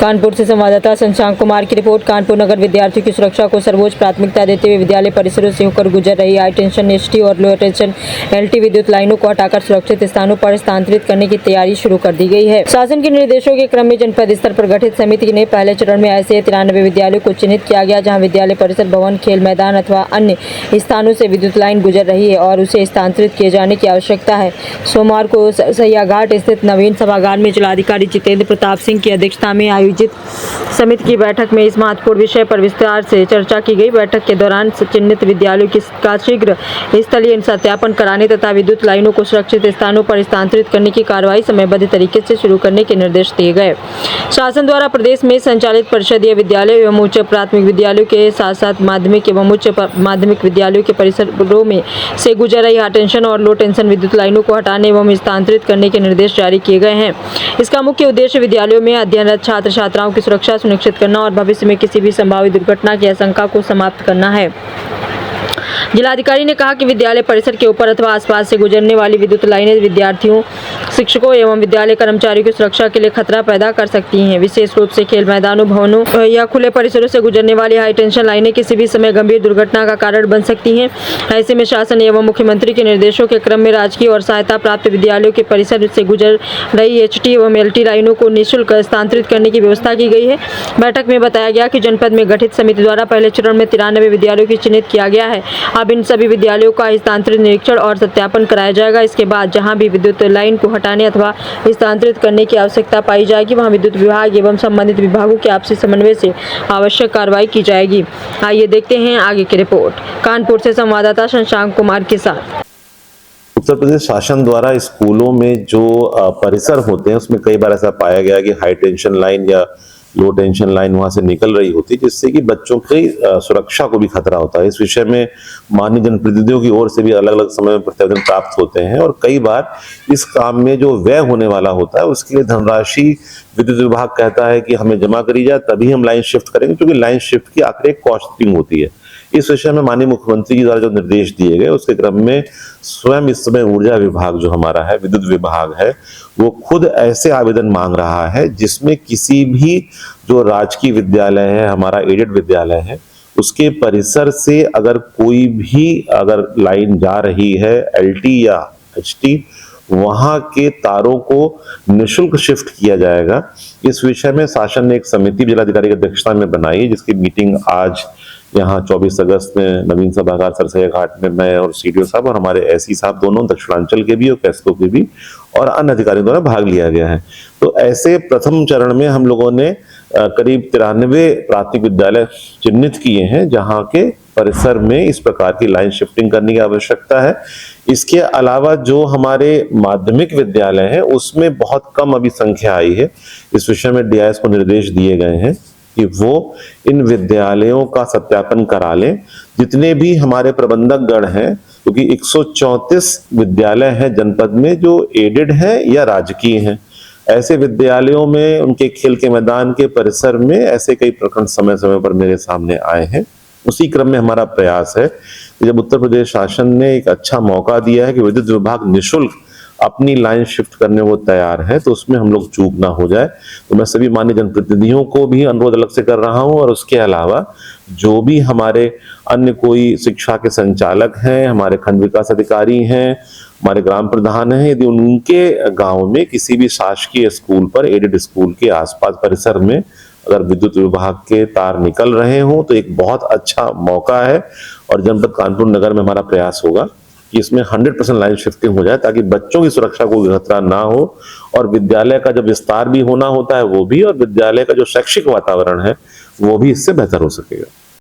कानपुर से संवाददाता शशांक कुमार की रिपोर्ट। कानपुर नगर विद्यार्थियों की सुरक्षा को सर्वोच्च प्राथमिकता देते हुए विद्यालय परिसरों से होकर गुजर रही हाई टेंशन एसटी और लो टेंशन एलटी विद्युत लाइनों को हटाकर सुरक्षित स्थानों पर स्थानांतरित करने की तैयारी शुरू कर दी गई है। शासन के निर्देशों के क्रम में जनपद स्तर पर गठित समिति ने पहले चरण में ऐसे 93 विद्यालयों को चिन्हित किया गया जहाँ विद्यालय परिसर, भवन, खेल मैदान अथवा अन्य स्थानों से विद्युत लाइन गुजर रही है और उसे स्थानांतरित किए जाने की आवश्यकता है। सोमवार को सैयाघाट स्थित नवीन सभागार में जिलाधिकारी जितेंद्र प्रताप सिंह की अध्यक्षता में आयोजित समिति की बैठक में इस महत्वपूर्ण विषय पर विस्तार से चर्चा की गई। बैठक के दौरान चिन्हित विद्यालयों का शीघ्र स्थलीय सत्यापन कराने तथा विद्युत लाइनों को सुरक्षित स्थानों पर स्थानांतरित करने की कार्रवाई समयबद्ध तरीके से शुरू करने के निर्देश दिए गए। शासन द्वारा प्रदेश में संचालित परिषदीय विद्यालय एवं उच्च प्राथमिक विद्यालयों के साथ साथ माध्यमिक एवं उच्च माध्यमिक विद्यालयों के परिसरों में से गुजर रही हाई टेंशन और लो टेंशन विद्युत लाइनों को हटाने एवं स्थानांतरित करने के निर्देश जारी किए गए हैं। इसका मुख्य उद्देश्य विद्यालयों में अध्ययनरत छात्र छात्राओं की सुरक्षा सुनिश्चित करना और भविष्य में किसी भी संभावित दुर्घटना की आशंका को समाप्त करना है। जिलाधिकारी ने कहा कि विद्यालय परिसर के ऊपर अथवा आसपास से गुजरने वाली विद्युत लाइनें विद्यार्थियों, शिक्षकों एवं विद्यालय कर्मचारियों की सुरक्षा के लिए खतरा पैदा कर सकती हैं। विशेष रूप से खेल मैदानों, भवनों या खुले परिसरों से गुजरने वाली हाई टेंशन लाइनें किसी भी समय गंभीर दुर्घटना का कारण बन सकती हैं। ऐसे में शासन एवं मुख्यमंत्री के निर्देशों के क्रम में राजकीय और सहायता प्राप्त विद्यालयों के परिसर से गुजर रही एचटी एवं एलटी लाइनों को निःशुल्क स्थानांतरित करने की व्यवस्था की गई है। बैठक में बताया गया कि जनपद में गठित समिति द्वारा पहले चरण में 93 विद्यालयों की चिन्हित किया गया है। अब इन सभी विद्यालयों का स्थानांतरित निरीक्षण और सत्यापन कराया जाएगा। इसके बाद जहां भी विद्युत लाइन को हटाने अथवा स्थानांतरित करने की आवश्यकता पाई जाएगी वहां विद्युत विभाग एवं संबंधित विभागों के आपसी समन्वय से आवश्यक कार्रवाई की जाएगी। आइए देखते हैं आगे की रिपोर्ट। कानपुर से संवाददाता शशांक कुमार के साथ। उत्तर प्रदेश शासन द्वारा स्कूलों में जो परिसर होते हैं उसमें कई बार ऐसा पाया गया कि हाई टेंशन लाइन या लो टेंशन लाइन वहां से निकल रही होती है, जिससे कि बच्चों की सुरक्षा को भी खतरा होता है। इस विषय में माननीय जनप्रतिनिधियों की ओर से भी अलग अलग समय में प्रतिवेदन प्राप्त होते हैं और कई बार इस काम में जो व्यय होने वाला होता है उसके लिए धनराशि विद्युत विभाग कहता है कि हमें जमा करी जाए तभी हम लाइन शिफ्ट करेंगे, क्योंकि लाइन शिफ्ट की आखिर एक कॉस्टिंग होती है। इस विषय में माननीय मुख्यमंत्री जी द्वारा जो निर्देश दिए गए उसके क्रम में स्वयं इस समय ऊर्जा विभाग जो हमारा है, विद्युत विभाग है, वो खुद ऐसे आवेदन मांग रहा है जिसमें किसी भी जो राजकीय विद्यालय है, हमारा एडेड विद्यालय है, उसके परिसर से अगर कोई भी अगर लाइन जा रही है एलटी या एचटी, वहां के तारों को निःशुल्क शिफ्ट किया जाएगा। इस विषय में शासन ने एक समिति जिलाधिकारी की अध्यक्षता में बनाई, जिसकी मीटिंग आज यहाँ 24 अगस्त में नवीन सभागार सरसैया घाट में मैं और सीडीओ साहब और हमारे एसई साहब दोनों दक्षिणांचल के भी और कैस्को के भी और अन्य अधिकारियों द्वारा भाग लिया गया है। तो ऐसे प्रथम चरण में हम लोगों ने करीब 93 प्राथमिक विद्यालय चिन्हित किए हैं जहाँ के परिसर में इस प्रकार की लाइन शिफ्टिंग करने की आवश्यकता है। इसके अलावा जो हमारे माध्यमिक विद्यालय हैं उसमें बहुत कम अभी संख्या आई है। इस विषय में डीआईएस को निर्देश दिए गए हैं कि वो इन विद्यालयों का सत्यापन करा लें। जितने भी हमारे प्रबंधक गण हैं, क्योंकि 134 विद्यालय हैं जनपद में जो एडेड हैं या राजकीय हैं, ऐसे विद्यालयों में उनके खेल के मैदान के परिसर में ऐसे कई प्रकरण समय समय पर मेरे सामने आए हैं। उसी क्रम में हमारा प्रयास है कि जब उत्तर प्रदेश शासन ने एक अच्छा मौका दिया है कि विद्युत विभाग निःशुल्क अपनी लाइन शिफ्ट करने वो तैयार है, तो उसमें हम लोग चूक ना हो जाए। तो मैं सभी माननीय जनप्रतिनिधियों को भी अनुरोध अलग से कर रहा हूं और उसके अलावा जो भी हमारे अन्य कोई शिक्षा के संचालक हैं, हमारे खंड विकास अधिकारी हैं, हमारे ग्राम प्रधान हैं, यदि उनके गांव में किसी भी शासकीय स्कूल पर, एडेड स्कूल के आसपास परिसर में अगर विद्युत विभाग के तार निकल रहे हों तो एक बहुत अच्छा मौका है और जनपद कानपुर नगर में हमारा प्रयास होगा कि इसमें 100% लाइन शिफ्टिंग हो जाए ताकि बच्चों की सुरक्षा को खतरा ना हो और विद्यालय का जब विस्तार भी होना होता है वो भी, और विद्यालय का जो शैक्षिक वातावरण है वो भी इससे बेहतर हो सकेगा।